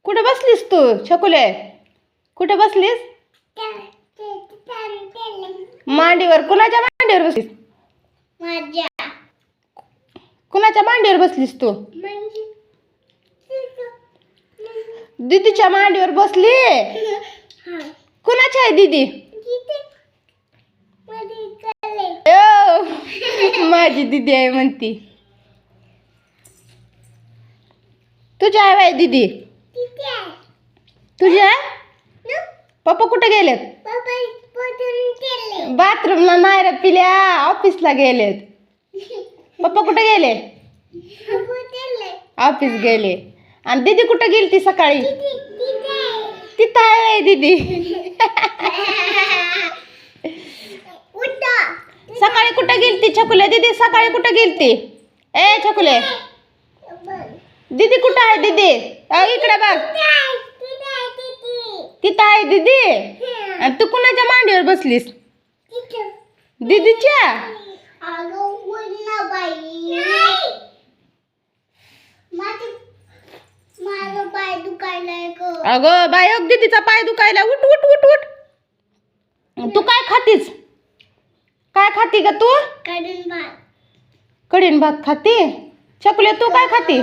कुठे बसलीस तू छकुले? कुठे बसलीस? मांडीवर. कुणाच्या मांडीवर बसलीस? कुणाच्या मांडीवर बसलीस तू? दीदीच्या मांडीवर बसली. कुणाची आहे दीदी? माझी दीदी आहे म्हणती. तुझी आहे बाई दीदी? तुझी आहे? पप्पा कुठे गेलेत? बाथरूमला नाही रे पिल्या, ऑफिसला गेलेत. पप्पा कुठे गेले? ऑफिस गेले. आणि दीदी कुठे गेली ती सकाळी? तिथं आहे दीदी. सकाळी कुठे गेली ती छकुले? दीदी सकाळी कुठे गेली ती? ए छकुले, दीदी कुठं आहे दीदी? इकडे बघ. तिथं आहे दीदी. आणि तू कुणाच्या मांडीवर बसलीस? दीदीच्या. अगं बाय, दीदीचा पाय दुखायला. उठ उठ उठ उठ. तू काय खातीस? काय खाती ग तू? कढीन भात खाती. छकुले तू काय खाती?